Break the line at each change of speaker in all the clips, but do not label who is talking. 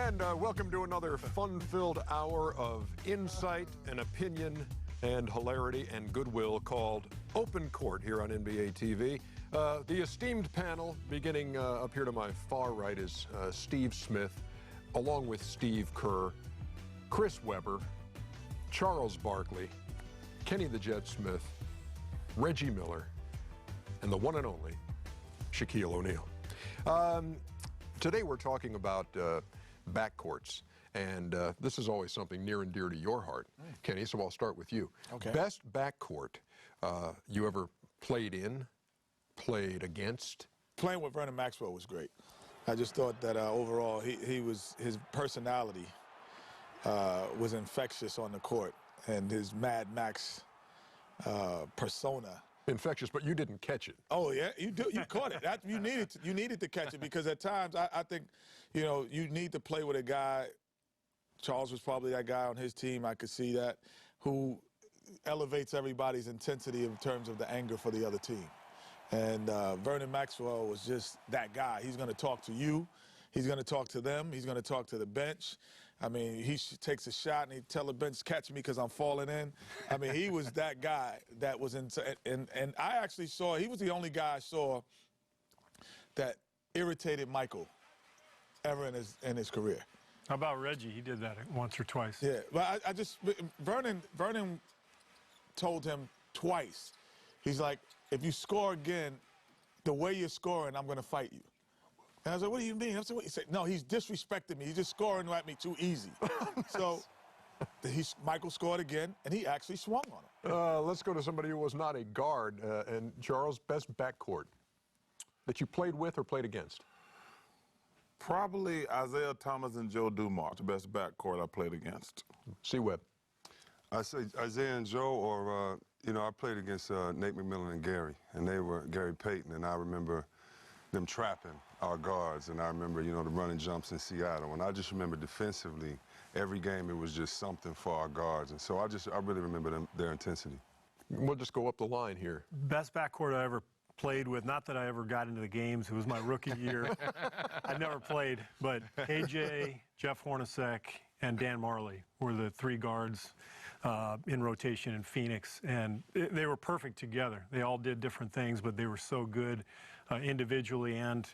And welcome to another fun-filled hour of insight and opinion and hilarity and goodwill called Open Court here on NBA TV. The esteemed panel, beginning up here to my far right, is Steve Smith, along with Steve Kerr, Chris Webber, Charles Barkley, Kenny the Jet Smith, Reggie Miller, and the one and only Shaquille O'Neal. Today we're talking about backcourts, and this is always something near and dear to your heart, Kenny, so I'll start with you.
Okay.
Best backcourt you ever played in, played against?
Playing with Vernon Maxwell was great. I just thought that overall his personality was infectious on the court, and his Mad Max persona.
Infectious, but you didn't catch it.
Oh yeah, you caught it. You needed to catch it, because at times I think, you need to play with a guy. Charles was probably that guy on his team. I could see that, who elevates everybody's intensity in terms of the anger for the other team. And Vernon Maxwell was just that guy. He's going to talk to you. He's going to talk to them. He's going to talk to the bench. I mean, he takes a shot and he tell the bench, catch me because I'm falling in. I mean, he was that guy that was in. And I actually saw, he was the only guy I saw that irritated Michael ever in his career.
How about Reggie? He did that once or twice.
Yeah, but Vernon told him twice. He's like, if you score again, the way you're scoring, I'm going to fight you. And I was like, what do you mean? I said, what? He said, no, he's disrespecting me. He's just scoring at me too easy. So Michael scored again, and he actually swung on him.
Let's go to somebody who was not a guard. And Charles, best backcourt that you played with or played against?
Probably Isaiah Thomas and Joe Dumars, the best backcourt I played against.
C-Web.
I say Isaiah and Joe, or, I played against Nate McMillan and Gary, and they were Gary Payton, and I remember them trapping our guards, and I remember, the running jumps in Seattle, and I just remember defensively, every game it was just something for our guards, and so I really remember their intensity.
We'll just go up the line here.
Best backcourt I ever played with, not that I ever got into the games, it was my rookie year. I never played, but AJ, Jeff Hornacek, and Dan Marley were the three guards in rotation in Phoenix, and they were perfect together. They all did different things, but they were so good individually and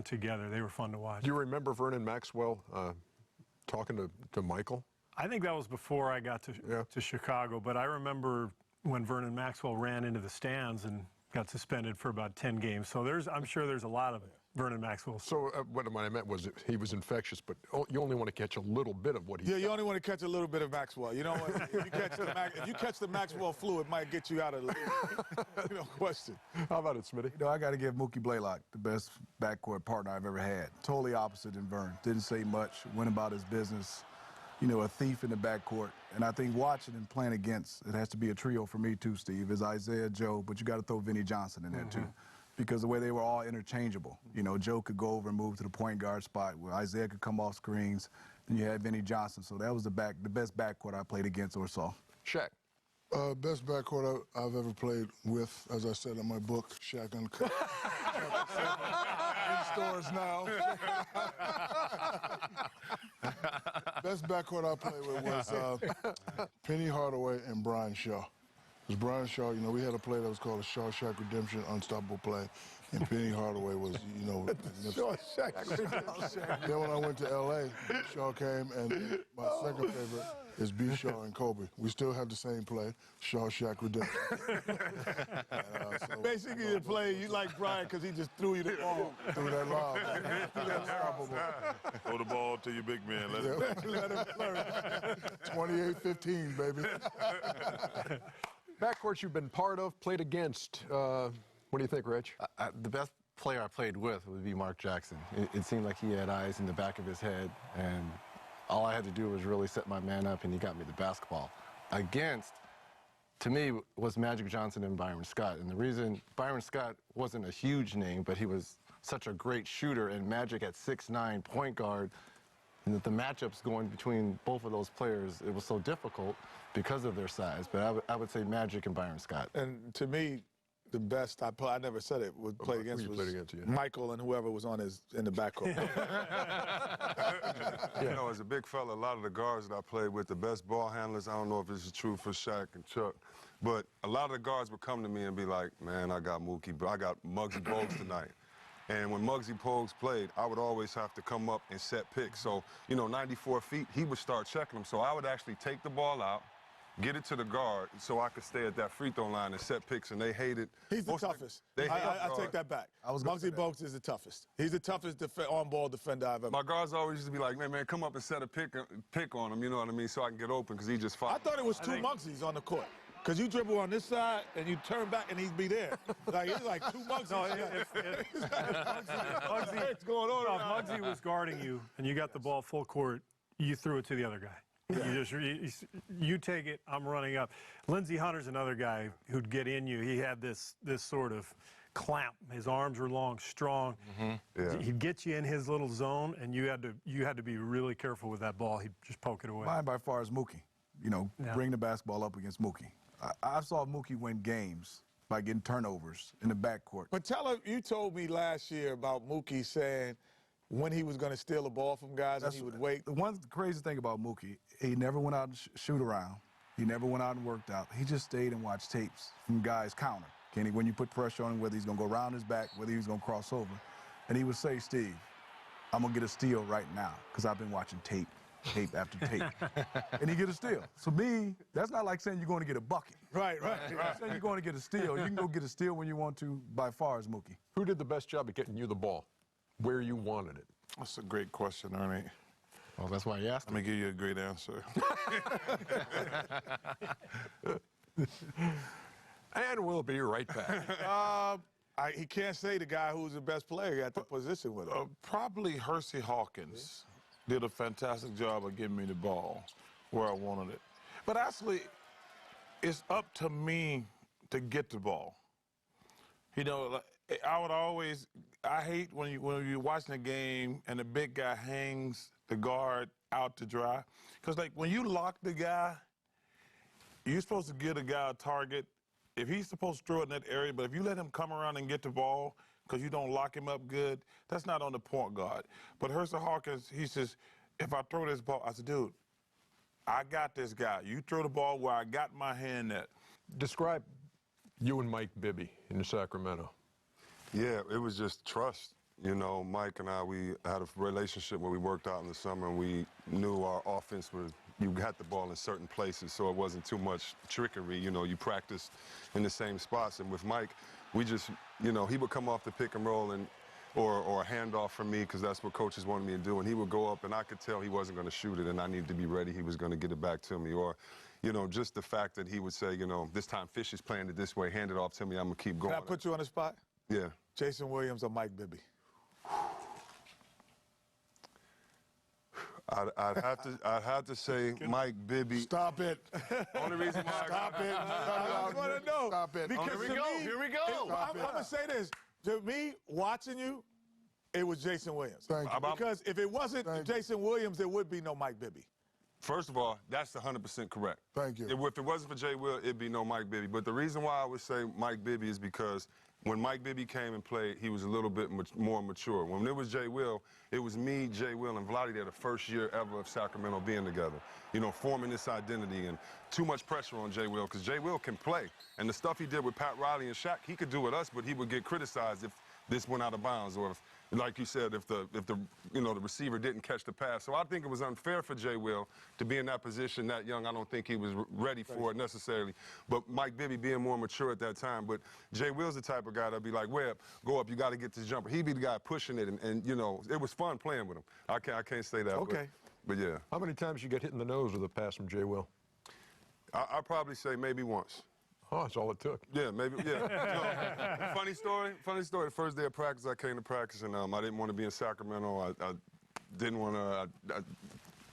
together. They were fun to watch.
Do you remember Vernon Maxwell talking to Michael?
I think that was before I got to Chicago, but I remember when Vernon Maxwell ran into the stands and got suspended for about 10 games. So I'm sure there's a lot of Vernon Maxwell.
So what I meant was he was infectious, but you only want to catch a little bit of what he
you only want to catch a little bit of Maxwell. You know what? If you catch the Maxwell flu, it might get you out of the league. No question.
How about it, Smitty?
I got to give Mookie Blaylock the best backcourt partner I've ever had. Totally opposite than Vern. Didn't say much, went about his business. A thief in the backcourt. And I think watching and playing against, it has to be a trio for me too, Steve, is Isaiah, Joe, but you got to throw Vinnie Johnson in there too. Because the way they were all interchangeable. Joe could go over and move to the point guard spot, where Isaiah could come off screens. Then you had Vinnie Johnson. So that was the best backcourt I played against or saw.
Shaq.
Best backcourt I've ever played with, as I said in my book, Shaq Uncut. In stores now. Best backcourt I played with was Penny Hardaway and Brian Shaw. Because Brian Shaw, we had a play that was called a Shawshank Redemption Unstoppable Play, and Penny Hardaway was,
Shawshank Redemption.
Then when I went to L.A., Shaw came, and my second favorite is B. Shaw and Kobe. We still have the same play, Shawshank Redemption.
Basically, the play, you like Brian because he just threw you the ball.
Threw that lob.
Throw the ball to your big man.
Let him flourish.
28-15, baby.
Backcourts you've been part of, played against. What do you think, Rich?
The best player I played with would be Mark Jackson. It seemed like he had eyes in the back of his head, and all I had to do was really set my man up, and he got me the basketball. Against, to me, was Magic Johnson and Byron Scott. And the reason Byron Scott wasn't a huge name, but he was such a great shooter, and Magic at 6'9", point guard, and that the matchups going between both of those players, it was so difficult because of their size. But I would say Magic and Byron Scott.
And to me, the best I never said it, would play against
you
was
played against, yeah.
Michael and whoever was in the backcourt.
You know, as a big fella, a lot of the guards that I played with, the best ball handlers, I don't know if this is true for Shaq and Chuck, but a lot of the guards would come to me and be like, man, I got Mookie, but I got Muggsy Bogues tonight. And when Muggsy Bogues played, I would always have to come up and set picks. So, 94 feet, he would start checking them. So I would actually take the ball out, get it to the guard so I could stay at that free throw line and set picks, and they hated.
He's the toughest. I take that back. Muggsy Bogues is the toughest. He's the toughest on-ball defender I've ever.
My guards always used to be like, man, come up and set a pick on him, you know what I mean, so I can get open, because he just fought.
I thought it was two Muggsys on the court. Because you dribble on this side, and you turn back, and he'd be there. It's like two Muggsys. No,
Muggsy,
going on
if Muggsy was guarding you, and you got the ball full court, you threw it to the other guy. Yeah. You take it, I'm running up. Lindsey Hunter's another guy who'd get in you. He had this sort of clamp. His arms were long, strong. Mm-hmm. Yeah. He'd get you in his little zone, and you had to be really careful with that ball. He'd just poke it away.
Mine by far is Mookie. Bring the basketball up against Mookie. I saw Mookie win games by getting turnovers in the backcourt.
But you told me last year about Mookie saying when he was going to steal a ball from guys and he would wait.
The one crazy thing about Mookie, he never went out and shoot around. He never went out and worked out. He just stayed and watched tapes from guys counter. When you put pressure on him, whether he's going to go around his back, whether he's going to cross over. And he would say, Steve, I'm going to get a steal right now because I've been watching tape after tape. And he get a steal. So me, that's not like saying you're going to get a bucket.
Right.
Saying you're going to get a steal. You can go get a steal when you want to, by far, is Mookie.
Who did the best job at getting you the ball? Where you wanted it?
That's a great question, Ernie.
Well, that's why you asked.
Let me give you a great answer.
And we'll be right back.
He can't say the guy who's the best player at the position with him.
Probably Hersey Hawkins did a fantastic job of getting me the ball where I wanted it. But actually, it's up to me to get the ball. I hate when you're watching a game and the big guy hangs the guard out to dry. Because, when you lock the guy, you're supposed to give a guy a target. If he's supposed to throw it in that area, but if you let him come around and get the ball because you don't lock him up good, that's not on the point guard. But Hersey Hawkins, he says, if I throw this ball, I said, dude, I got this guy. You throw the ball where I got my hand at.
Describe you and Mike Bibby in Sacramento.
Yeah, it was just trust. Mike and I, we had a relationship where we worked out in the summer, and we knew our offense was, you got the ball in certain places, so it wasn't too much trickery. You practiced in the same spots. And with Mike, we just, he would come off the pick and roll or a handoff from me, because that's what coaches wanted me to do. And he would go up, and I could tell he wasn't going to shoot it, and I needed to be ready. He was going to get it back to me. Or, just the fact that he would say, this time Fish is playing it this way, hand it off to me, I'm going to keep going.
Can I put you on the spot?
Yeah.
Jason Williams or Mike Bibby?
I'd have to say Mike Bibby.
Stop it.
Only reason why.
Stop it.
I just want to know.
Stop it.
Because
Here we go.
I'm going to say this. To me, watching you, it was Jason Williams.
Thank you.
Because if it wasn't Jason Williams, there would be no Mike Bibby.
First of all, that's 100% correct.
Thank you.
If it wasn't for Jay Will, it'd be no Mike Bibby. But the reason why I would say Mike Bibby is because when Mike Bibby came and played, he was a little bit more mature. When it was Jay Will, it was me, Jay Will, and Vlade there the first year ever of Sacramento being together. Forming this identity, and too much pressure on Jay Will, because Jay Will can play. And the stuff he did with Pat Riley and Shaq, he could do with us, but he would get criticized if this went out of bounds, or if, like you said, if the receiver didn't catch the pass. So I think it was unfair for Jay Will to be in that position that young. I don't think he was ready for it necessarily. But Mike Bibby being more mature at that time. But Jay Will's the type of guy that'd be like, Webb, go up, you got to get this jumper. He'd be the guy pushing it, and it was fun playing with him. I can't say that.
Okay.
But yeah.
How many times you get hit in the nose with a pass from Jay Will?
I'd probably say maybe once.
Oh, that's all it took.
Yeah, maybe, yeah. Funny story. The first day of practice, I came to practice, and I didn't want to be in Sacramento. I didn't want to, I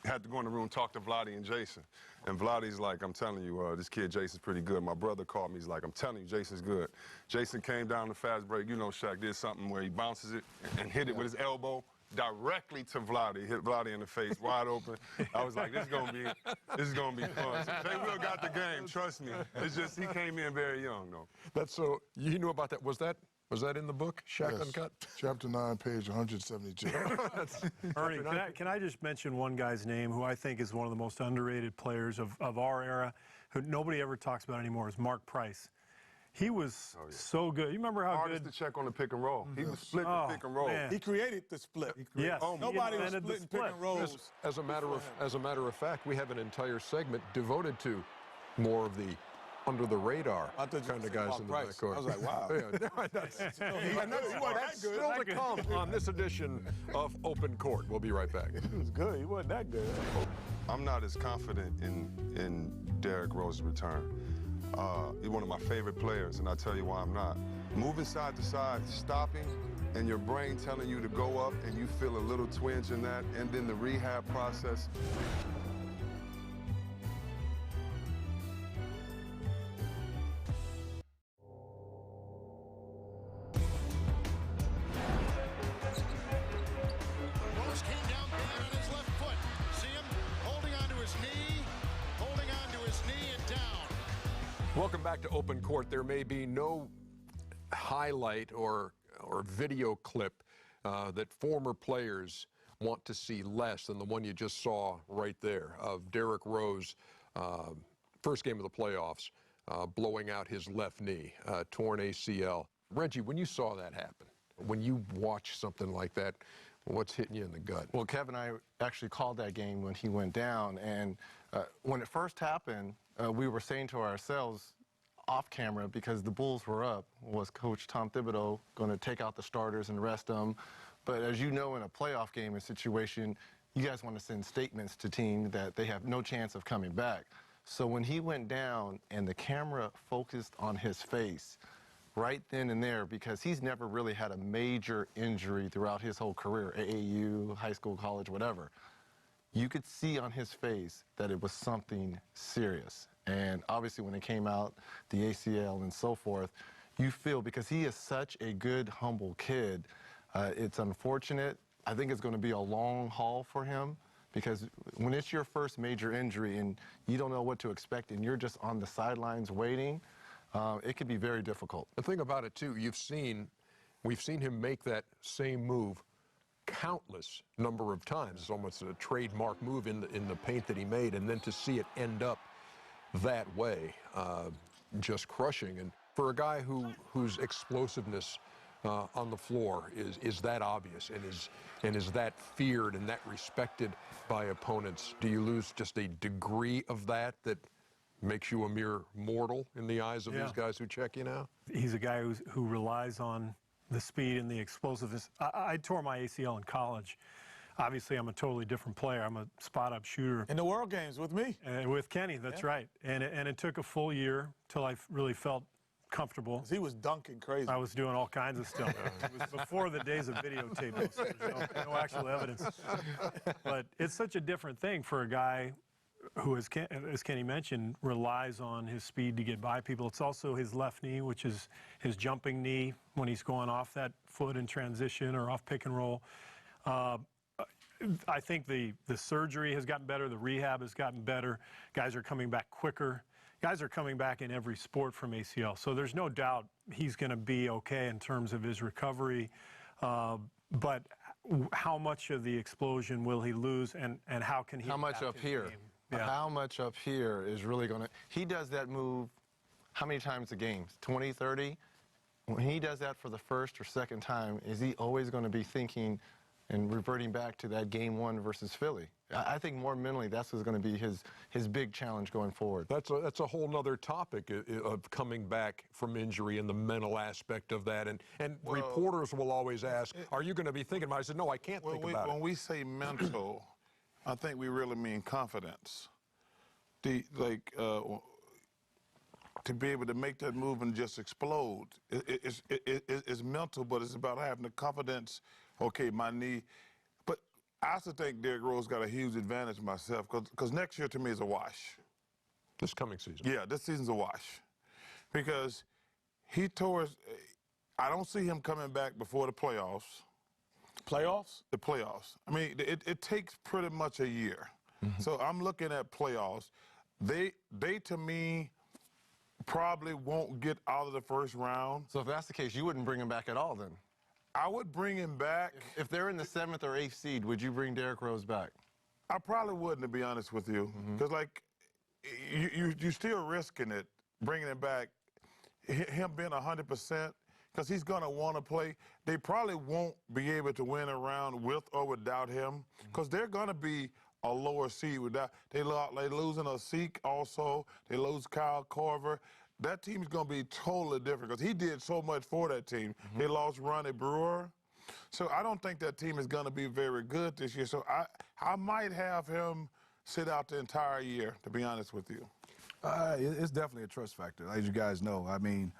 had to go in the room and talk to Vlade and Jason. And Vlade's like, I'm telling you, this kid Jason's pretty good. My brother called me, he's like, I'm telling you, Jason's good. Jason came down the fast break. Shaq did something where he bounces it and hit it with his elbow. directly to Vladdy, hit Vladdy in the face, wide open. I was like, this is gonna be fun. They will got the game, trust me. It's just he came in very young, though.
That's so you knew about that. Was that in the book, Shaq
Yes.
Uncut?
Chapter 9, page 172.
Ernie, can I just mention one guy's name who I think is one of the most underrated players of our era, who nobody ever talks about anymore, is Mark Price. He was so good. You remember how
Hardest
good?
to check on the pick and roll. He was splitting the pick and roll.
man.
He created the split.
Yes,
Nobody was
invented the
splitting pick
split.
and rolls.
As a matter of fact, we have an entire segment devoted to more of the under the radar
I thought you
kind
were
of
saying
guys
Mark
in the
Price.
backcourt.
I was like, wow.
Yeah, that's
He wasn't that good.
still to come on this edition of Open Court. We'll be right back.
He was good. He wasn't that good.
I'm not as confident in Derrick Rose's return. He's one of my favorite players, and I'll tell you why I'm not. Moving side to side, stopping, and your brain telling you to go up, and you feel a little twinge in that, and then the rehab process.
Rose came down bad on his left foot. See him holding onto his knee and down.
Welcome back to Open Court. There may be no highlight or video clip that former players want to see less than the one you just saw right there of Derrick Rose, first game of the playoffs, blowing out his left knee, torn ACL. Reggie, when you saw that happen, when you watch something like that, what's hitting you in the gut?
Well, Kevin and I actually called that game when he went down, and when it first happened, we were saying to ourselves off camera, because the Bulls were up, was Coach Tom Thibodeau going to take out the starters and rest them? But as you know, in a playoff game, a situation, you guys want to send statements to teams that they have no chance of coming back. So when he went down and the camera focused on his face, right then and there, because he's never really had a major injury throughout his whole career, AAU, high school, college, whatever. You could see on his face that it was something serious. And obviously when it came out, the ACL and so forth, you feel, because he is such a good, humble kid, it's unfortunate. I think it's going to be a long haul for him, because when it's your first major injury and you don't know what to expect and you're just on the sidelines waiting, it could be very difficult.
The thing about it, too, we've seen him make that same move countless number of times. It's almost a trademark move in the paint that he made, and then to see it end up that way, just crushing. And for a guy whose explosiveness on the floor is that obvious and is that feared and that respected by opponents, do you lose just a degree of that makes you a mere mortal in the eyes of these guys who check you now?
He's a guy who relies on the speed and the explosiveness. I tore my ACL in college. Obviously, I'm a totally different player. I'm a spot-up shooter.
In the World Games with me.
With Kenny, that's right. And it took a full year till I really felt comfortable.
He was dunking crazy.
I was doing all kinds of stuff. It was before the days of videotape, so there's no actual evidence. But it's such a different thing for a guy who, as Kenny mentioned, relies on his speed to get by people. It's also his left knee, which is his jumping knee when he's going off that foot in transition or off pick and roll. I think the surgery has gotten better. The rehab has gotten better. Guys are coming back quicker. Guys are coming back in every sport from ACL. So there's no doubt he's going to be okay in terms of his recovery. But how much of the explosion will he lose, and how can he?
How much up here?
Yeah.
How much up here is really going to... He does that move how many times a game? 20, 30? When he does that for the first or second time, is he always going to be thinking and reverting back to that game one versus Philly? I think more mentally, that's what's going to be his big challenge going forward.
That's a whole nother topic of coming back from injury and the mental aspect of that. And reporters will always ask, are you going to be thinking about it? I said, no, I can't think about it.
When we say mental, I think we really mean confidence. To be able to make that move and just explode, it's mental, but it's about having the confidence. Okay, my knee. But I also think Derrick Rose got a huge advantage myself, because next year to me is a wash.
This coming season.
Yeah, this season's a wash. Because he tore his, I don't see him coming back before the playoffs.
Playoffs?
The playoffs. I mean, it takes pretty much a year. So I'm looking at playoffs. They to me probably won't get out of the first round.
So if that's the case, you wouldn't bring him back at all then?
I would bring him back.
If they're in the 7th or 8th seed, would you bring Derrick Rose back?
I probably wouldn't, to be honest with you, because like you still risking it, bringing him back, him being 100%, because he's gonna want to play. They probably won't be able to win a round with or without him, because they're gonna be a lower seed without. They losing a Zeke also. They lose Kyle Korver. That team's gonna be totally different because he did so much for that team. They lost Ronnie Brewer. So I don't think that team is going to be very good this year. So I might have him sit out the entire year, to be honest with you.
It's definitely a trust factor, as you guys know. I mean,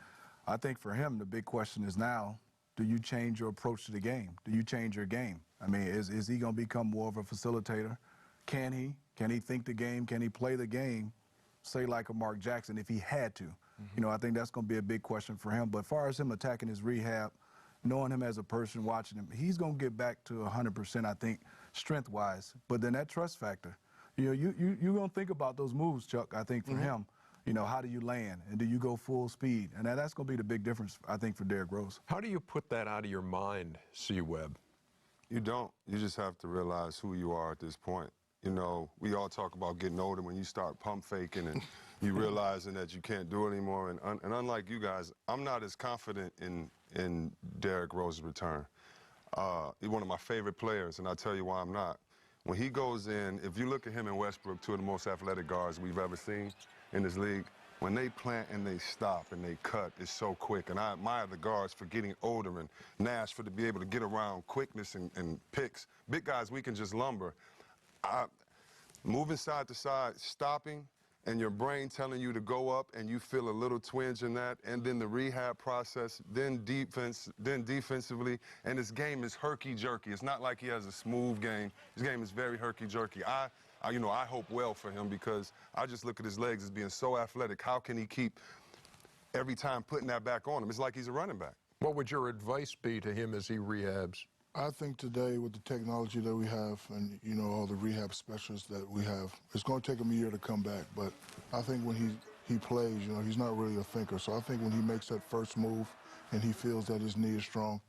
I think for him, the big question is now, do you change your approach to the game? Do you change your game? I mean, is he going to become more of a facilitator? Can he? Can he think the game? Can he play the game, say like a Mark Jackson, if he had to? You know, I think that's going to be a big question for him. But as far as him attacking his rehab, knowing him as a person, watching him, he's going to get back to 100%, I think, strength-wise. But then that trust factor, you know, you're going to think about those moves, Chuck, I think, for him. You know, how do you land? And do you go full speed? And that's going to be the big difference, I think, for Derrick Rose.
How do you put that out of your mind, C-Webb?
You don't. You just have to realize who you are at this point. You know, we all talk about getting older when you start pump faking and you realizing that you can't do it anymore. And unlike you guys, I'm not as confident in Derrick Rose's return. He's one of my favorite players, and I'll tell you why I'm not. When he goes in, if you look at him and Westbrook, two of the most athletic guards we've ever seen in this league, when they plant and they stop and they cut, it's so quick. And I admire the guards for getting older and Nash for to be able to get around quickness and picks. Big guys, we can just lumber. Moving side to side, stopping, and your brain telling you to go up, and you feel a little twinge in that, and then the rehab process, then defense, then defensively, and his game is herky-jerky. It's not like he has a smooth game. His game is very herky-jerky. I hope well for him because I just look at his legs as being so athletic. How can he keep every time putting that back on him? It's like he's a running back.
What would your advice be to him as he rehabs?
I think today with the technology that we have and, you know, all the rehab specialists that we have, it's going to take him a year to come back. But I think when he plays, you know, he's not really a thinker. So I think when he makes that first move and he feels that his knee is strong,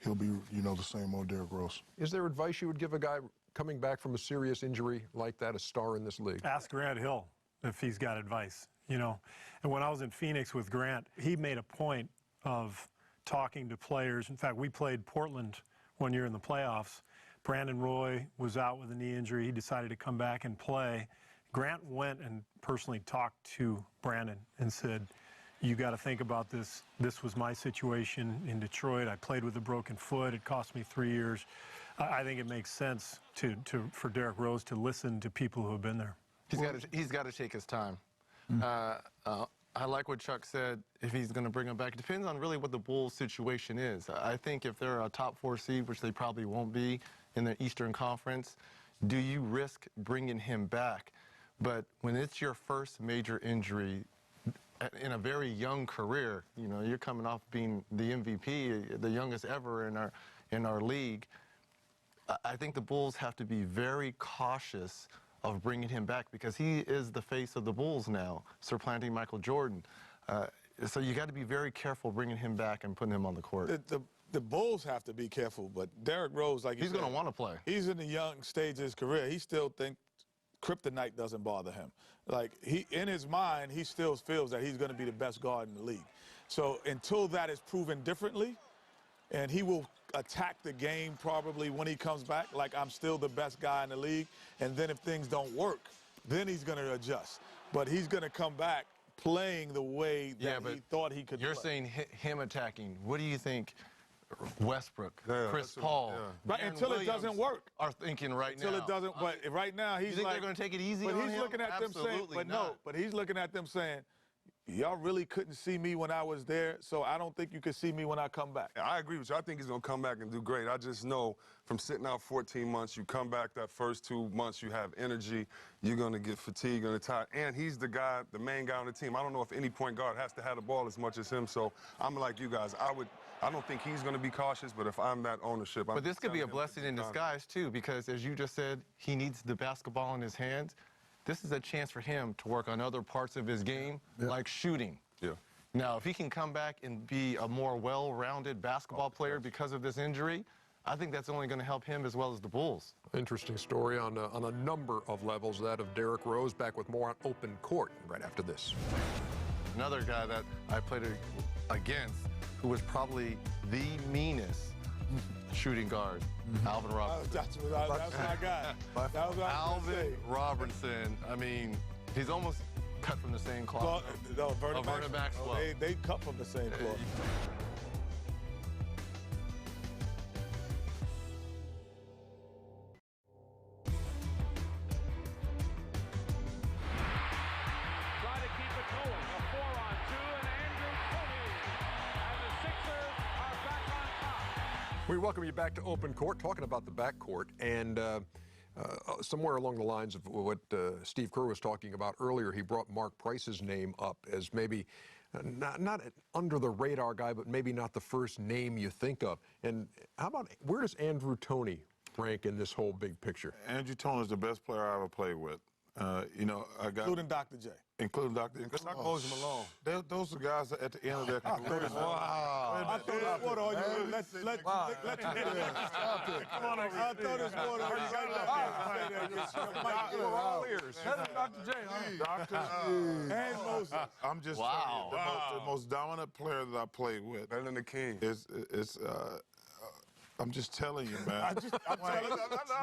he'll be, you know, the same old Derrick Rose.
Is there advice you would give a guy coming back from a serious injury like that, a star in this league?
Ask Grant Hill if he's got advice, you know. And when I was in Phoenix with Grant, he made a point of talking to players. In fact, we played Portland one year in the playoffs. Brandon Roy was out with a knee injury. He decided to come back and play. Grant went and personally talked to Brandon and said, you got to think about this. This was my situation in Detroit. I played with a broken foot. It cost me 3 years. I think it makes sense for Derrick Rose to listen to people who have been there.
He's got to take his time. I like what Chuck said, if he's going to bring him back. It depends on really what the Bulls' situation is. I think if they're a top 4 seed, which they probably won't be in the Eastern Conference, do you risk bringing him back? But when it's your first major injury in a very young career, you know, you're coming off being the MVP, the youngest ever in our league, I think the Bulls have to be very cautious of bringing him back because he is the face of the Bulls now, supplanting Michael Jordan. So you got to be very careful bringing him back and putting him on the court.
The Bulls have to be careful, but Derrick Rose, like
he's going to want to play.
He's in the young stage of his career. He still thinks kryptonite doesn't bother him. Like, in his mind, he still feels that he's going to be the best guard in the league. So until that is proven differently, and he will attack the game probably when he comes back, like I'm still the best guy in the league, and then if things don't work, then he's going to adjust. But he's going to come back playing the way that he thought he could play.
You're saying him attacking. What do you think Westbrook, Chris Paul,
right, until it doesn't work,
are thinking right now?
Until it doesn't, but right now he's
you think
like,
they're going to take it easy
but
on
he's
him?
looking at them saying,
Absolutely not.
but he's looking at them saying, y'all really couldn't see me when I was there, so I don't think you could see me when I come back.
I agree with you. I think he's going to come back and do great. I just know from sitting out 14 months, you come back that first 2 months, you have energy, you're going to get fatigued, going to tired. And he's the guy, the main guy on the team. I don't know if any point guard has to have the ball as much as him, so I'm like you guys. I don't think he's going to be cautious, but if I'm that ownership,
But this could be a blessing in disguise, too, because as you just said, he needs the basketball in his hands. This is a chance for him to work on other parts of his game, like shooting.
Yeah.
Now, if he can come back and be a more well-rounded basketball player because of this injury, I think that's only going to help him as well as the Bulls.
Interesting story on a number of levels, that of Derrick Rose. Back with more on Open Court right after this.
Another guy that I played against who was probably the meanest shooting guard, Alvin Robinson.
That's my guy.
Alvin Robinson, I mean, he's almost cut from the same cloth.
No, Vernon
Maxwell.
They cut from the same cloth.
We welcome you back to Open Court, talking about the backcourt, and somewhere along the lines of what Steve Kerr was talking about earlier, he brought Mark Price's name up as maybe not an under-the-radar guy, but maybe not the first name you think of. And how about, where does Andrew Toney rank in this whole big picture?
Andrew Toney is the best player I ever played with. You know,
Including Dr. J.
Including Dr.
Because I close him alone.
Those are guys at the end of their career.
Wow. I throw this water on you. Let you do that. Stop it. Come on, I throw this water on you.
We're all ears.
Dr. J, Dr.
And Moses.
I'm just telling you, the most dominant player that I played with.
Better than the King.
I'm just telling you, man.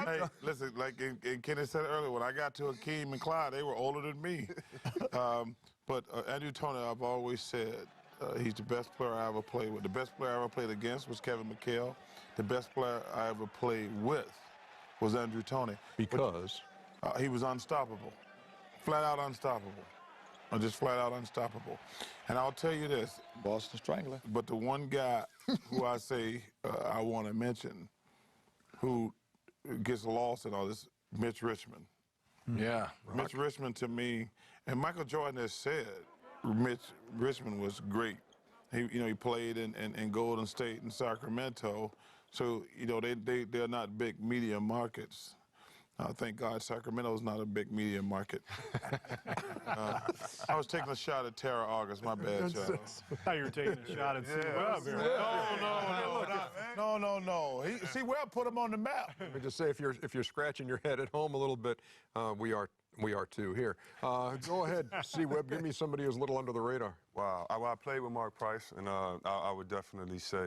Hey, listen, like Kenny said earlier, when I got to Akeem and Clyde, they were older than me. But Andrew Toney, I've always said, he's the best player I ever played with. The best player I ever played against was Kevin McHale. The best player I ever played with was Andrew Toney.
Because?
He was unstoppable. Flat out unstoppable. Just flat out unstoppable. And I'll tell you this.
Boston Strangler.
But the one guy who I say I want to mention who gets lost in all this, Mitch Richmond.
Yeah.
Mitch Richmond to me, and Michael Jordan has said Mitch Richmond was great. He played in Golden State and Sacramento. So, they're not big media markets. Thank God Sacramento's not a big media market. I was taking a shot at Tara August, my bad, Charles.
I thought you were taking a shot at C. Webb here.
No. See, Webb put him on the map.
Let me just say, if you're scratching your head at home a little bit, we are too here. Go ahead, C. Webb. Give me somebody who's a little under the radar.
Wow. I played with Mark Price, and I would definitely say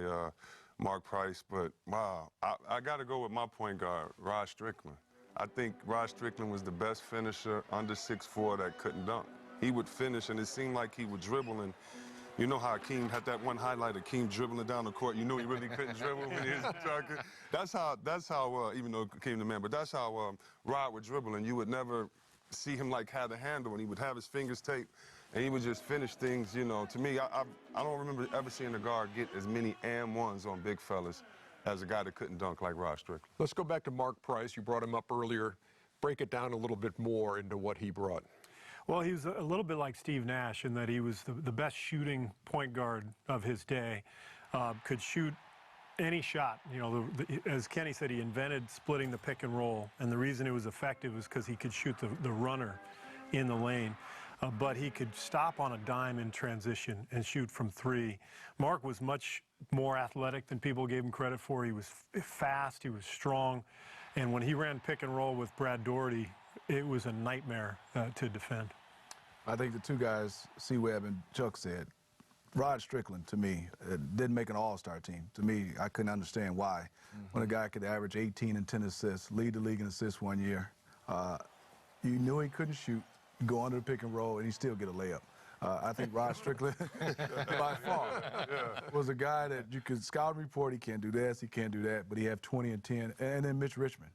Mark Price. But, wow, I got to go with my point guard, Rod Strickland. I think Rod Strickland was the best finisher under 6'4" that couldn't dunk. He would finish, and it seemed like he would dribble. And you know how Akeem had that one highlight of Akeem dribbling down the court. You knew he really couldn't dribble when he was dunking. That's how even though Akeem the man, but that's how Rod would dribble, and you would never see him like have the handle, and he would have his fingers taped, and he would just finish things. To me, I don't remember ever seeing a guard get as many and-ones on big fellas as a guy that couldn't dunk like Rod Strickland.
Let's go back to Mark Price. You brought him up earlier. Break it down a little bit more into what he brought.
Well, he was a little bit like Steve Nash in that he was the best shooting point guard of his day. Could shoot any shot. As Kenny said, he invented splitting the pick and roll, and the reason it was effective was because he could shoot the runner in the lane. But he could stop on a dime in transition and shoot from three. Mark was much more athletic than people gave him credit for. He was fast, he was strong, and when he ran pick and roll with Brad Daugherty, it was a nightmare to defend.
I think the two guys, C. Webb and Chuck said, Rod Strickland, to me, didn't make an all-star team. To me, I couldn't understand why. When a guy could average 18 and 10 assists, lead the league in assists one year, you knew he couldn't shoot, go under the pick and roll, and he still get a layup. I think Rod Strickland, by far, was a guy that you could scout and report. He can't do this, he can't do that, but he had 20 and 10. And then Mitch Richmond,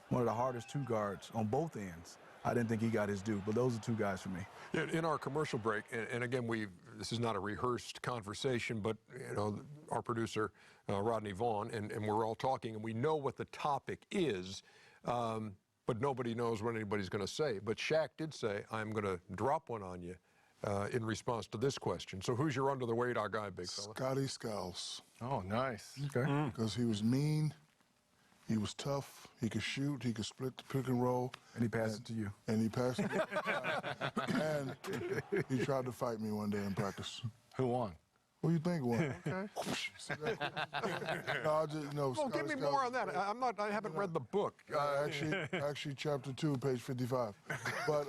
one of the hardest two guards on both ends I didn't think he got his due. But those are two guys for me.
In our commercial break, and again, this is not a rehearsed conversation, but our producer Rodney Vaughn, and we're all talking, and we know what the topic is, but nobody knows what anybody's going to say. But Shaq did say, "I'm going to drop one on you." In response to this question. So who's your under-the-radar guy, big fella?
Scotty Skiles.
Oh, nice.
Okay.
Because he was mean, he was tough, he could shoot, he could split the pick and roll.
And he passed it to you.
And he passed it. And he tried to fight me one day in practice.
Who won?
What do you think won? Okay. No, I just,
Well, give me more on that. I haven't read the book.
Actually, chapter 2, page 55. But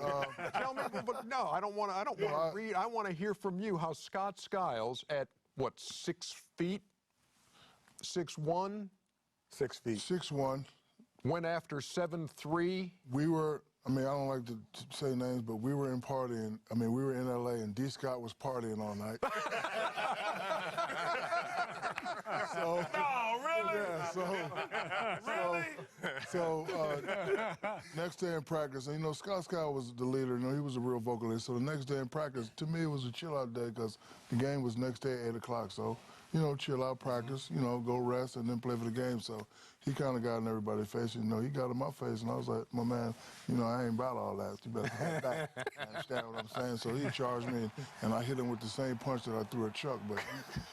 tell me. But no, I don't want to read. I want to hear from you how Scott Skiles, at what, 6 feet, 6'1",
6 feet,
6'1",
went after 7'3".
We were. I mean, I don't like to say names, but we were partying. I mean, we were in L.A. and D. Scott was partying all night. So,
no, really?
Yeah, so next day in practice, and Scott was the leader. He was a real vocalist. So the next day in practice, to me, it was a chill-out day because the game was next day at 8 o'clock. So, chill out, practice, go rest, and then play for the game. So he kind of got in everybody's face. He got in my face, and I was like, my man, I ain't about all that. You better have that. Understand what I'm saying? So he charged me, and I hit him with the same punch that I threw at Chuck, but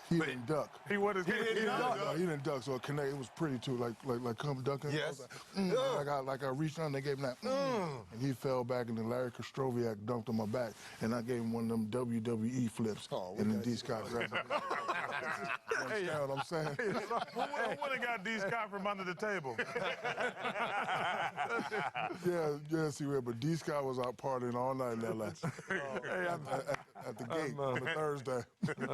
he didn't duck.
He didn't duck.
No, he didn't duck, so it was pretty, too, like come ducking.
Yes.
Like I reached out, and they gave him that, and he fell back, and then Larry Kostroviak dunked on my back, and I gave him one of them WWE flips, and then D. Scott grabbed him. You understand what I'm saying?
Who would have got D. Scott from under the table?
Yes, he would. But D. Scott was out partying all night in L.A. At the gate on a Thursday.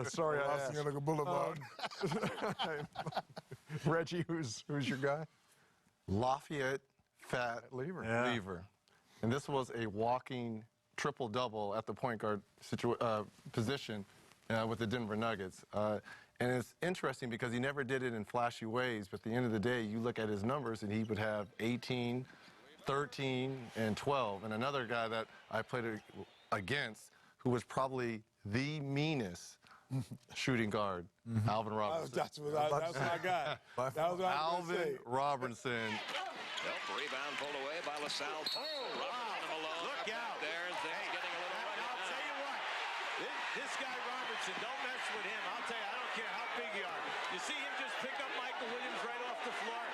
Sorry, I asked.
Like a boulevard.
Reggie, who's your guy?
Lafayette Fat
Lever.
Lever. And this was a walking triple-double at the point guard position with the Denver Nuggets. And it's interesting because he never did it in flashy ways, but at the end of the day, you look at his numbers and he would have 18, 13, and 12. And another guy that I played against who was probably the meanest shooting guard, Alvin Robinson.
That's what I got. That was what I was
Alvin Robinson.
Rebound pulled away by LaSalle. Robinson alone. Look out. There's getting a little. I'll tell you what. This guy Robertson, don't mess with him. I'll tell you, I don't care how big you are. You see him just pick up Michael Williams right off the floor.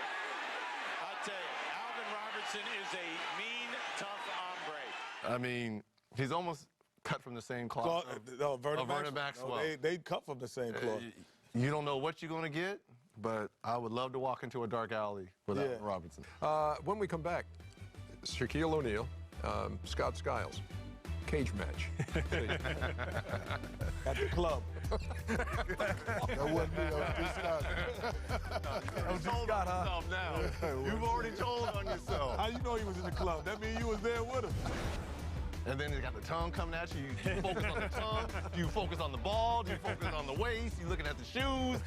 I'll tell you, Alvin Robertson is a mean, tough hombre.
I mean, he's almost cut from the same cloth.
Vernon
Maxwell.
No, they cut from the same cloth.
You don't know what you're going to get, but I would love to walk into a dark alley with Alvin Robinson.
When we come back, Shaquille O'Neal, Scott Skiles, cage match.
At the club.
That wasn't me. That was D. Scott.
You've already told on yourself.
How you know he was in the club? That means you was there with him.
And then you got the tongue coming at you. You focus on the tongue. You focus on the ball. You focus on the waist. You're looking at the shoes,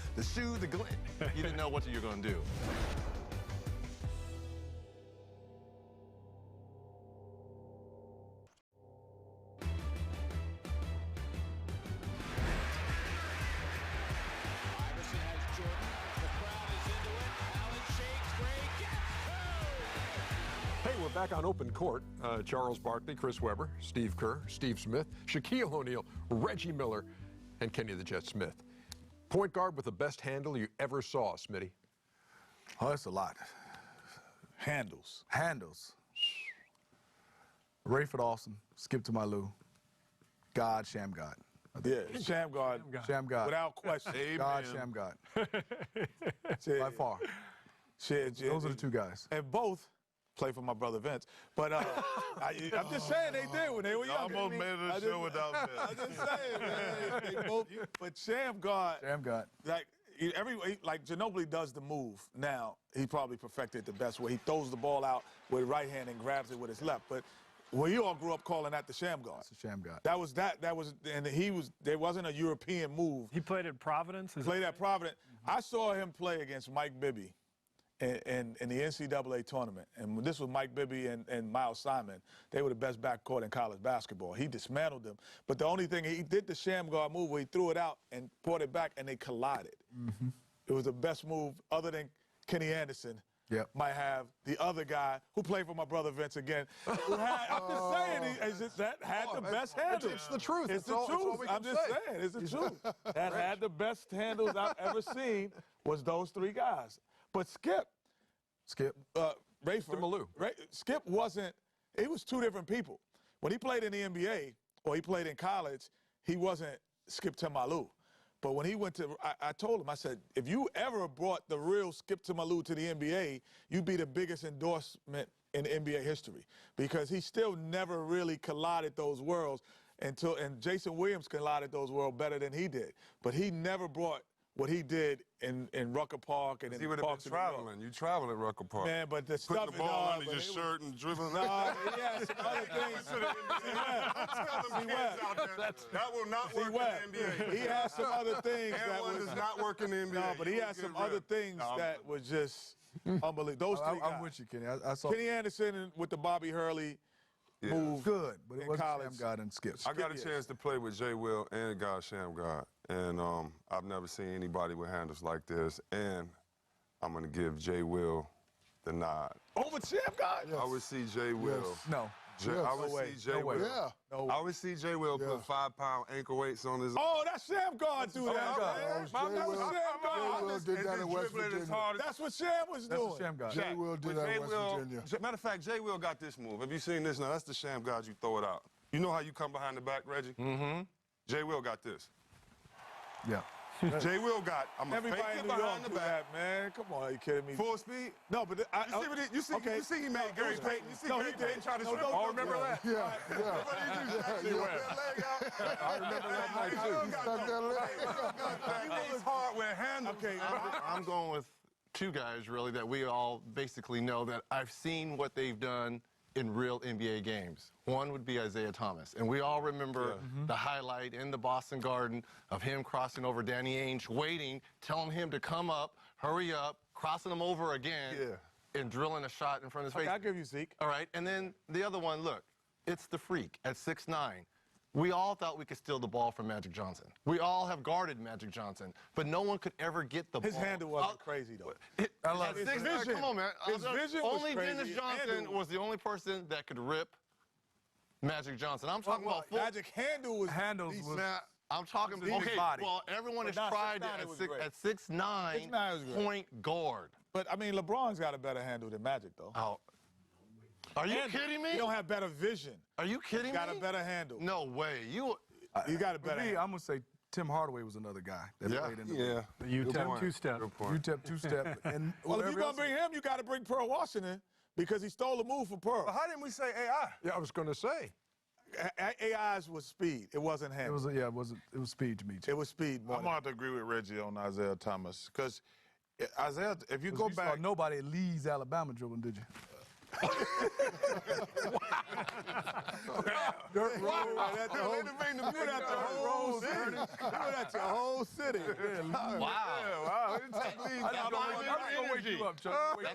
the glint. You didn't know what you were going to do.
We're back on open court. Charles Barkley, Chris Webber, Steve Kerr, Steve Smith, Shaquille O'Neal, Reggie Miller, and Kenny the Jet Smith. Point guard with the best handle you ever saw, Smitty.
Oh, that's a lot.
Handles.
Rayford Austin, Skip to my Lou. God, Sham God.
Yeah, Sham God.
Sham God.
Without question.
God, Sham God. By far. Those are the two guys.
And both play for my brother Vince. But I'm just saying they did when they were young.
Almost made it a show without Vince.
I'm just saying, man. They both. But Sham God. Like Ginobili does the move now. He probably perfected the best way. He throws the ball out with right hand and grabs it with his left. But we all grew up calling that the Sham God.
That's the Sham God.
There wasn't a European move.
He played at Providence?
Played at Providence. I saw him play against Mike Bibby in the NCAA tournament. And when this was Mike Bibby and Miles Simon. They were the best backcourt in college basketball. He dismantled them. But the only thing, he did the sham guard move where he threw it out and brought it back, and they collided. Mm-hmm. It was the best move other than Kenny Anderson. Yep. Might have the other guy who played for my brother Vince again. Who had, I'm just saying, that had the best handles.
It's the truth.
It's the truth. I'm just saying, it's the truth. That had the best handles I've ever seen was those three guys. But Skip, Rayford, Malou. Skip wasn't. He was two different people. When he played in the NBA or he played in college, he wasn't Skip Malou. But when he went to, I told him, I said, if you ever brought the real Skip Malou to the NBA, you'd be the biggest endorsement in NBA history, because he still never really collided those worlds and Jason Williams collided those worlds better than he did. But he never brought what he did in Rucker Park and in
he would have been traveling. You travel at Rucker Park.
Man, but the stuff
putting the ball under your shirt and dribbling.
He had some other things.
That will not work in the NBA.
He had some other things
that does not work in the NBA.
No, but he had some other things that was just unbelievable. Those three guys.
I'm with you, Kenny. I saw
Kenny Anderson with the Bobby Hurley move.
Good, but it wasn't
college.
Sham God and Skip.
I got a chance to play with Jay Will and God Sham God, and I've never seen anybody with handles like this, and I'm going to give Jay Will the nod.
Over Sham God?
Yes. I would see Jay Will.
Yes.
No.
I would see Jay Will.
Yeah.
No.
I would see Jay Will put 5-pound ankle weights on his.
Oh, that's Sham God do that.
Jay Will did that in West Virginia.
That's what Sham was doing.
That's what Sham God.
Jay Will did that in West Virginia.
Matter of fact, Jay Will got this move. Have you seen this now? That's the Sham God. You throw it out. You know how you come behind the back, Reggie? Mm-hmm. Jay Will got this.
Yeah.
Jay Will got. I'm a fake it behind the back,
man. Come on, are you kidding me?
Full speed.
No, but
you see he made Gary Payton. You see Gary Payton try to strip.
Oh, remember that?
Yeah.
I remember that night too.
He stuck that leg.
He's hard with handles.
Okay, I'm going with two guys really that we all basically know that I've seen what they've done in real NBA games. One would be Isaiah Thomas. And we all remember the highlight in the Boston Garden of him crossing over Danny Ainge, waiting, telling him to come up, hurry up, crossing him over again, and drilling a shot in front of his face.
I'll give you Zeke.
All right, and then the other one, look, it's the freak at 6'9". We all thought we could steal the ball from Magic Johnson. We all have guarded Magic Johnson, but no one could ever get the ball.
His handle wasn't crazy, though.
I love his vision. Come on, man.
His vision was
only
crazy.
Dennis Johnson was the only person that could rip Magic Johnson. I'm talking about
Magic handles was
man, I'm talking about
body.
Well, everyone has tried it at 6'9", point guard.
But I mean, LeBron's got a better handle than Magic, though.
Oh. Are you kidding me?
You don't have better vision.
Are you kidding me?
Got a better handle.
No way. You
got a better handle. I'm going to say Tim Hardaway was another guy that played in the
UTEP two-step.
UTEP two-step. And
well, if you're going to bring him, you got to bring Pearl Washington because he stole the move from Pearl.
But how didn't we say AI? Yeah, I was going to say.
AI's was speed. It wasn't handle.
It was speed to me, too.
It was speed.
I'm going to have to agree with Reggie on Isaiah Thomas because Isaiah, if you go back.
Nobody at Lee's, Alabama dribbling, did you?
Dirt road. You went out the whole city. You went out your whole city.
wow. That's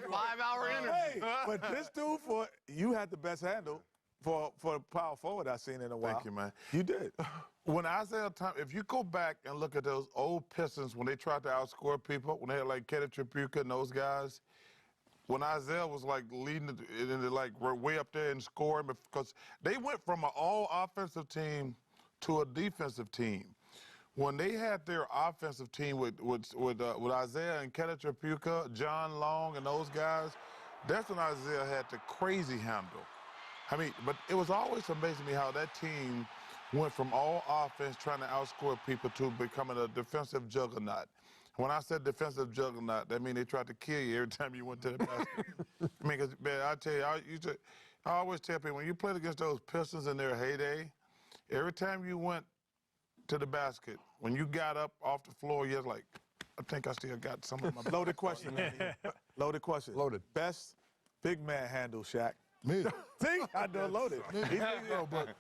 5-hour energy.
Hey, but this dude, you had the best handle for the power forward I've seen in a while.
Thank you, man.
You did.
When Isaiah Thomas, if you go back and look at those old Pistons when they tried to outscore people, when they had like Kenny Tripucka and those guys, when Isaiah was like leading it, like we're way up there and scoring, because they went from an all-offensive team to a defensive team. When they had their offensive team with Isaiah and Kenny Tripucka, John Long, and those guys, that's when Isaiah had the crazy handle. I mean, but it was always amazing to me how that team went from all offense trying to outscore people to becoming a defensive juggernaut. When I said defensive juggernaut, that means they tried to kill you every time you went to the basket. I mean, because, man, I tell you, I always tell people, when you played against those Pistons in their heyday, every time you went to the basket, when you got up off the floor, you're like, I think I still got some of my...
Loaded question, man. Loaded question.
Loaded.
Best big man handle, Shaq.
Me.
See? I done loaded.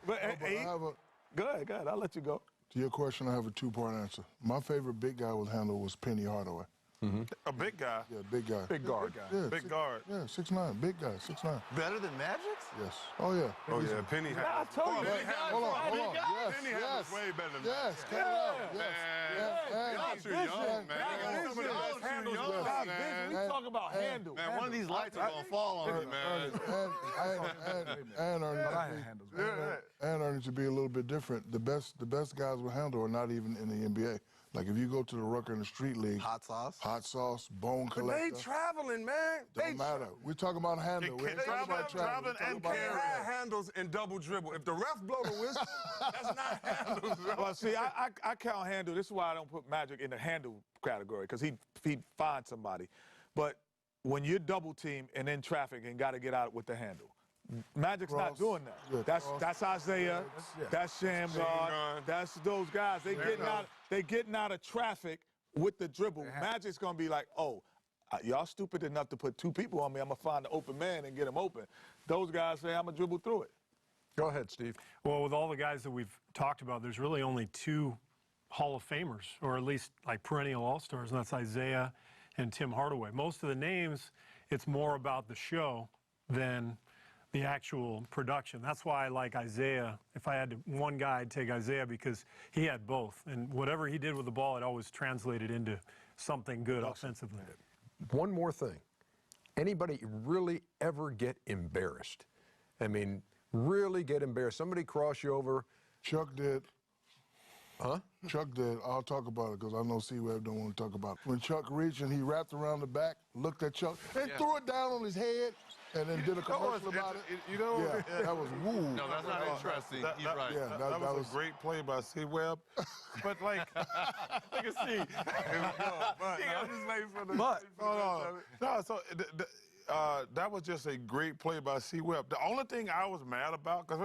But I have a...
Go ahead. I'll let you go.
To your question, I have a two-part answer. My favorite big guy with handle was Penny Hardaway.
A big guy.
Yeah, big guy.
Big guard.
Yeah,
Big guard.
Yeah, 6'9", big guy, 6'9".
Better than Magic's?
Yes. Oh, yeah.
Oh, yeah, Penny had
I told you.
Hold on. Yes,
Penny
yes.
was way better than
Yes,
that.
cut it out.
Man, y'all too young, man. Some of the best handles
Yes.
was,
We
man.
talk about handle.
Man, one of these lights are going to fall on you, man.
And Ernie, to be a little bit different, the best guys with handle are not even in the NBA. Like if you go to the Rucker in the Street League,
Hot sauce,
bone
But
collector.
they traveling, man.
Don't matter. We're talking about handle. We ain't talking about traveling.
and
They
carry.
had handles and double dribble. If the ref blow the whistle, that's not handles, bro.
Well, see, I count handle. This is why I don't put Magic in the handle category, because he'd find somebody. But when you're double teamed and in traffic and got to get out with the handle, Magic's not
Cross.
doing that.
Yeah,
That's Isaiah. That's Shamgar.
Shamgar.
That's those guys. They getting out of traffic with the dribble. Magic's gonna be like, oh, y'all stupid enough to put two people on me. I'm gonna find the open man and get him open. Those guys say I'm gonna dribble through it.
Go ahead, Steve.
Well, with all the guys that we've talked about, there's really only 2 Hall of Famers, or at least like perennial All-Stars, and that's Isaiah and Tim Hardaway. Most of the names, it's more about the show than the actual production. That's why I like Isaiah. If I had one guy, I'd take Isaiah because he had both. And whatever he did with the ball, it always translated into something good offensively.
One more thing. Anybody really ever get embarrassed? I mean, really get embarrassed. Somebody cross you over.
Chuck did.
Huh?
Chuck did. I'll talk about it because I know C-Web don't want to talk about it. When Chuck reached and he wrapped around the back, looked at Chuck, and threw it down on his head, and then did a commercial about it.
You know,
Yeah, that was woo.
No, that's not interesting. He's right.
Yeah,
that
that
was a great play by C-Web. But, like,
Look at C.
Hold on. No, so that was just a great play by C-Web. The only thing I was mad about, because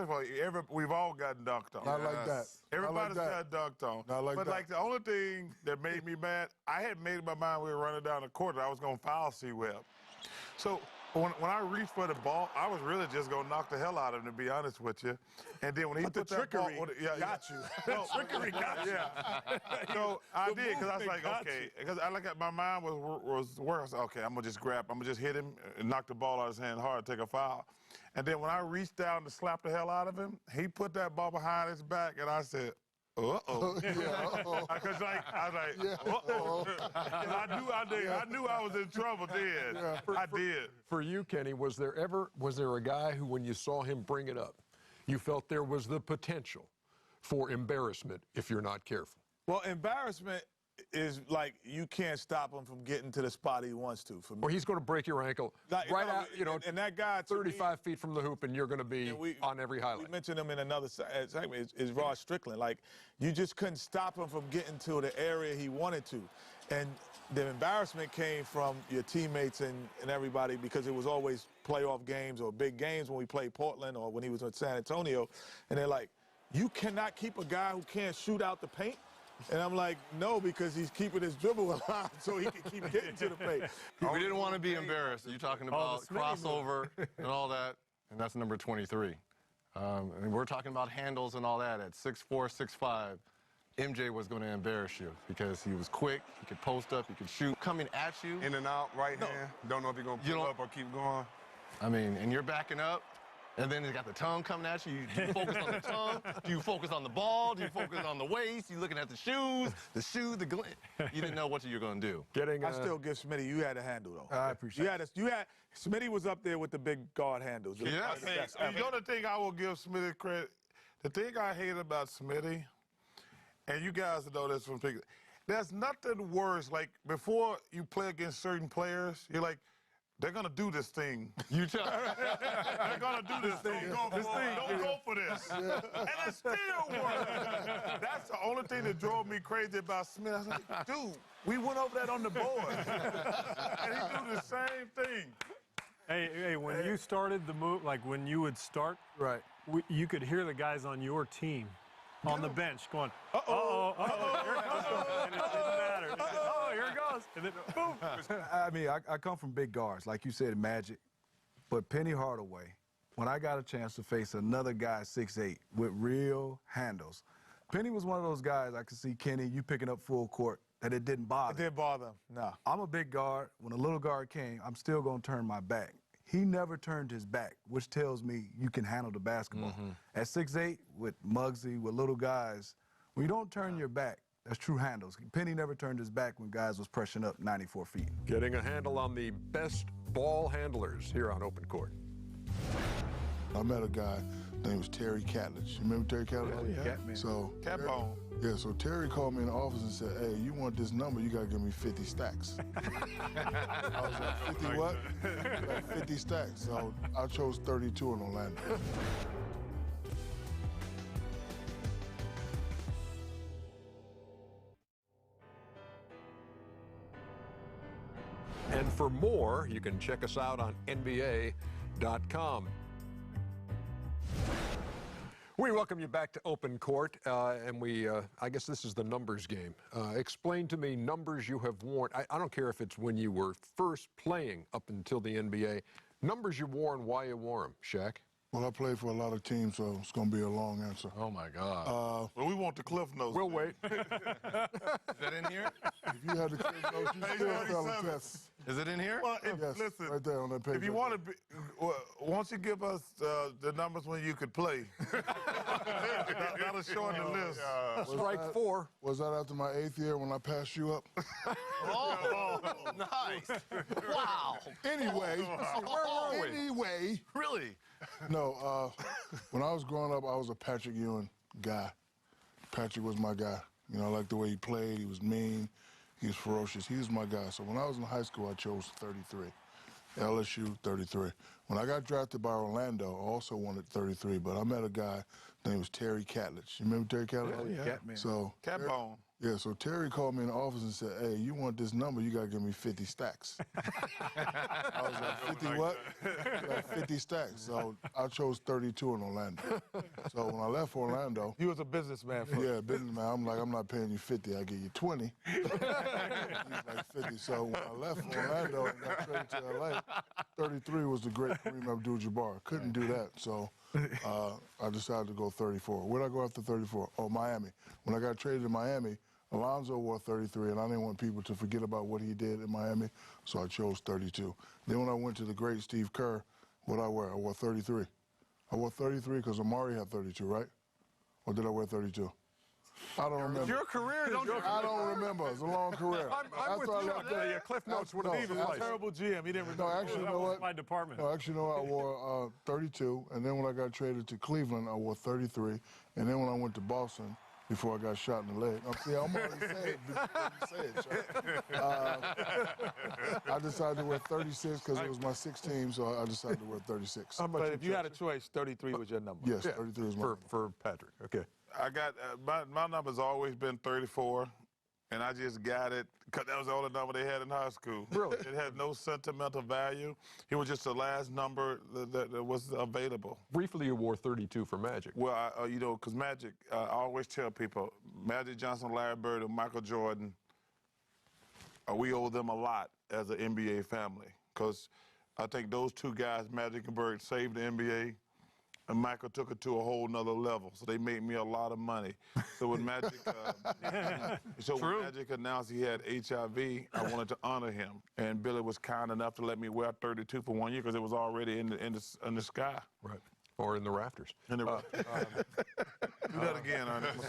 we've all gotten dunked on.
Not like that.
Everybody's
Not like that.
got dunked on.
Not like
but
that.
like the only thing that made me mad, I had made up my mind we were running down the court that I was going to foul C-Web. So when I reached for the ball, I was really just going to knock the hell out of him, to be honest with you. And then when he put that ball,
got you.
No, trickery got you. Yeah. So I did, because I was like, okay, because I look at my mind was worse. I was like, okay, I'm gonna just hit him and knock the ball out of his hand hard, take a foul. And then when I reached down to slap the hell out of him, he put that ball behind his back, and I said, uh-oh.
Yeah, uh-oh.
Because I was like,
Yeah.
uh-oh. I knew I was in trouble then.
Yeah.
I did.
For you, Kenny, was there a guy who, when you saw him bring it up, you felt there was the potential for embarrassment if you're not careful?
Well, embarrassment is like you can't stop him from getting to the spot he wants to.
Or he's going to break your ankle right out,
and that guy
35 feet from the hoop, and you're going to be on every highlight.
We mentioned him in another segment. Is Rod Strickland. Like, you just couldn't stop him from getting to the area he wanted to. And the embarrassment came from your teammates and everybody, because it was always playoff games or big games when we played Portland or when he was in San Antonio. And they're like, you cannot keep a guy who can't shoot out the paint? And I'm like, no, because he's keeping his dribble alive so he can keep getting to the paint.
We didn't want to be embarrassed. You're talking about crossover and all that, and that's number 23. And we're talking about handles and all that at 6'4", 6'5". MJ was going to embarrass you because he was quick, he could post up, he could shoot. Coming at you.
In and out, right hand. Don't know if you're going to pull up or keep going.
I mean, and you're backing up, and then you got the tongue coming at you. Do you focus on the tongue? Do you focus on the ball? Do you focus on the waist? You looking at the shoe, the glint. You didn't know what you were going to do.
I still give Smitty, you had a handle, though.
I appreciate it.
Smitty was up there with the big guard handles.
Yeah, you know the thing I will give Smitty credit? The thing I hate about Smitty, and you guys know this from picking, there's nothing worse. Like, before you play against certain players, you're like, they're going to do this thing. You tell they're going to do this thing. Don't go for this. And it still works. That's the only thing that drove me crazy about Smith. I was like, dude, we went over that on the board. And he do the same thing.
Hey, when you started the move, like when you would start,
Right.
you could hear the guys on your team on the bench going, uh-oh, here it comes. And it didn't matter. Oh, here it goes. And then, boom.
I mean, I come from big guards, like you said, Magic. But Penny Hardaway, when I got a chance to face another guy 6'8" with real handles, Penny was one of those guys I could see, Kenny, you picking up full court, that it didn't bother.
It didn't bother him, no.
I'm a big guard. When a little guard came, I'm still going to turn my back. He never turned his back, which tells me you can handle the basketball. At 6'8", with Muggsy, with little guys, when you don't turn your back, that's true handles. Penny never turned his back when guys was pressuring up 94 feet.
Getting a handle on the best ball handlers here on Open Court.
I met a guy named was Terry Catledge. You remember Terry Catledge?
Oh, yeah. Catman.
So,
Catbone.
yeah, so Terry called me in the office and said, hey, you want this number, you got to give me 50 stacks. I was like, 50 what? Like 50 stacks. So I chose 32 in Orlando.
And for more, you can check us out on NBA.com. We welcome you back to Open Court, and I guess this is the numbers game. Explain to me numbers you have worn. I don't care if it's when you were first playing up until the NBA. Numbers you wore and why you wore them, Shaq.
Well, I played for a lot of teams, so it's going to be a long answer.
Oh, my God.
Well, we want the Cliff Notes.
We'll wait.
Is that in here?
If you had the Cliff Notes, you still fail the test.
Is it in here?
Well,
Yes,
listen,
right there on that page.
if you want to be, once you give us the numbers when you could play, that'll shorten the list.
Strike 4.
Was that after my 8th year when I passed you up?
Oh, nice. Wow.
Anyway,
Where were we?
Anyway.
Really?
No, when I was growing up, I was a Patrick Ewing guy. Patrick was my guy. You know, I liked the way he played. He was mean. He was ferocious. He was my guy. So when I was in high school, I chose 33. LSU, 33. When I got drafted by Orlando, I also wanted 33, but I met a guy named was Terry Catledge. You remember Terry Catledge?
Oh, yeah. Catman.
So,
Catbone.
yeah, so Terry called me in the office and said, hey, you want this number, you got to give me 50 stacks. I was like, 50 what? Like 50 stacks. So I chose 32 in Orlando. So when I left Orlando.
You was a businessman first.
Yeah, businessman. I'm like, I'm not paying you 50, I'll give you 20. He's like 50. So when I left Orlando and got traded to LA, 33 was the great Kareem Abdul-Jabbar. Couldn't do that. So I decided to go 34. Where'd I go after 34? Oh, Miami. When I got traded to Miami, Alonzo wore 33, and I didn't want people to forget about what he did in Miami, so I chose 32. Then when I went to the great Steve Kerr, what'd I wear? I wore 33. I wore 33 because Amari had 32, right? Or did I wear 32? I don't remember.
Your career, don't you?
I don't remember. It's a long career.
I'm with you on that. Yeah, Cliff Notes would have
No,
been
that's
right.
Terrible GM. He didn't
No, actually, you know what?
My department.
No, actually, you know what? I wore 32, and then when I got traded to Cleveland, I wore 33, and then when I went to Boston, before I got shot in the leg. See, I'm already saying it before you say it, I decided to wear 36 because it was my 6th team, so I decided to wear 36.
But if you had a choice, 33 was your number.
Yes, 33 was my number.
For Patrick. Okay.
I got my number's always been 34, and I just got it because that was the only number they had in high school.
Really?
It had no sentimental value. It was just the last number that was available.
Briefly, you wore 32 for Magic.
Well, you know, because Magic, I always tell people, Magic Johnson, Larry Bird, and Michael Jordan, we owe them a lot as an NBA family because I think those two guys, Magic and Bird, saved the NBA. And Michael took it to a whole nother level, so they made me a lot of money. So when Magic, when Magic announced he had HIV, I wanted to honor him, and Billy was kind enough to let me wear 32 for 1 year because it was already in the sky.
Right. Or in the rafters.
Do that again, Ernest.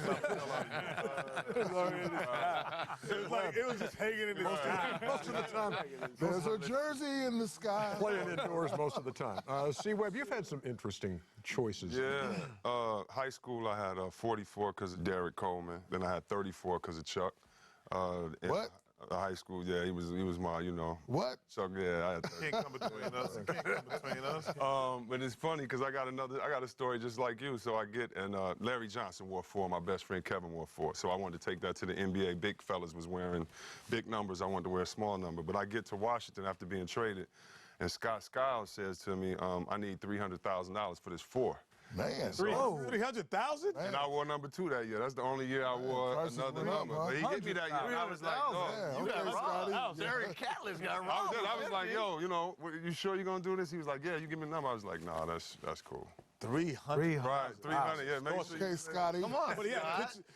It was just hanging in the sky.
Most of the time.
There's a jersey in the sky.
Playing indoors most of the time. C-Webb, you've had some interesting choices.
Yeah. High school, I had 44 because of Derek Coleman. Then I had 34 because of Chuck.
What?
High school, yeah, he was my, you know.
What?
Chuck, yeah, I had 30.
Can't come between us. Can't come between us.
But it's funny because I got a story just like you. So I get, and Larry Johnson wore 4. My best friend Kevin wore 4. So I wanted to take that to the NBA. Big fellas was wearing big numbers. I wanted to wear a small number. But I get to Washington after being traded, and Scott Skiles says to me, I need $300,000 for this 4.
Man.
300,000?
And I wore number 2 that year. That's the only year I wore
prices
another
went up,
number.
huh?
But he hit me that year. I was like, oh.
You got robbed.
Eric Catlett got robbed.
I was like, yo, you know, you sure you're going to do this? He was like, yeah, you give me a number. I was like, nah, that's cool.
300.
Right, 300, yeah. Make sure
Okay, Scotty.
Come on. But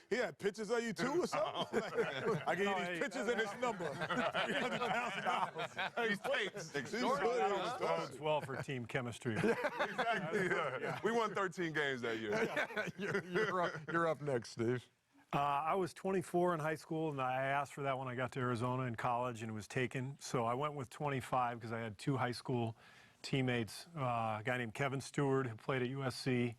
he had pictures of you, too, or something? I gave you these pictures and this number. $300,000.
These tapes.
That bodes well for team chemistry.
Exactly, yeah. We won 13 games that year.
You're up next, Steve.
I was 24 in high school, and I asked for that when I got to Arizona in college, and it was taken. So I went with 25 because I had two high school teammates, a guy named Kevin Stewart, who played at USC, a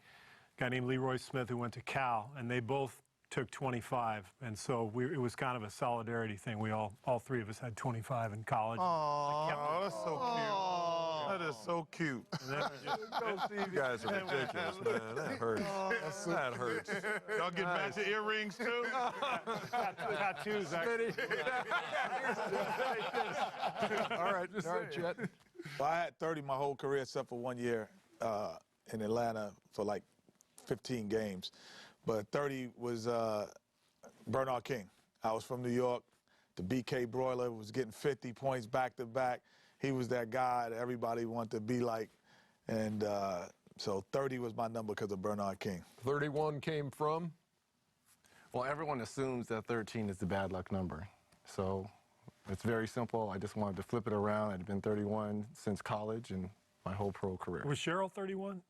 guy named Leroy Smith, who went to Cal, and they both took 25. And so it was kind of a solidarity thing. We all three of us had 25 in college.
Oh, that's so cute. That is so cute.
You guys are ridiculous, man. That hurts. That hurts.
Y'all get matching earrings, too?
Tattoos,
All right, Chet.
Well, I had 30 my whole career except for 1 year in Atlanta for like 15 games. But 30 was Bernard King. I was from New York. The BK Broiler was getting 50 points back-to-back. He was that guy that everybody wanted to be like. And so 30 was my number because of Bernard King.
31 came from?
Well, everyone assumes that 13 is the bad luck number. So it's very simple. I just wanted to flip it around. I'd been 31 since college and my whole pro career.
Was Cheryl 31?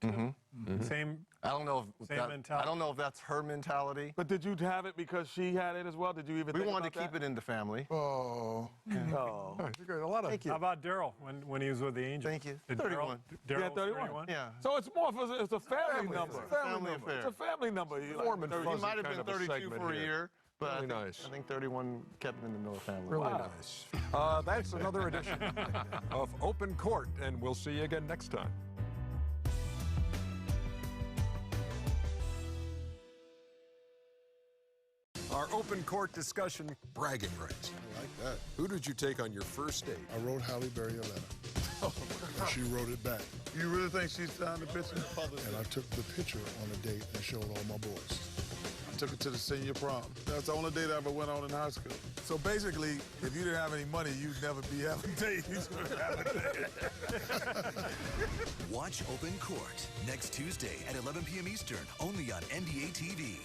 Same.
I don't know if
Same mentality.
I don't know if that's her mentality.
But did you have it because she had it as well? Did you even
We
think
wanted
about
to keep
that?
it in the family.
Oh.
Oh.
A lot of.
How about Daryl when he was with the Angels?
Thank you.
Did
31.
Daryl
Yeah,
was
31.
Yeah.
So it's more of it's a family number.
It's a family affair.
It's a family number. You
Warm and
He
fuzzy
might have
kind
been
of a
32
segment
for a
here.
year, but
Really nice.
I think 31 kept it in the Miller family.
Really nice. That's another edition of Open Court, and we'll see you again next time. Our open court discussion, bragging rights.
I like that.
Who did you take on your first date?
I wrote Halle Berry a letter. And she wrote it back.
You really think she signed the picture?
And I took the picture on a date and showed all my boys.
I took her to the senior prom. That's the only date I ever went on in high school.
So basically, if you didn't have any money, you'd never be having dates.
Watch Open Court next Tuesday at 11 p.m. Eastern, only on NBA TV.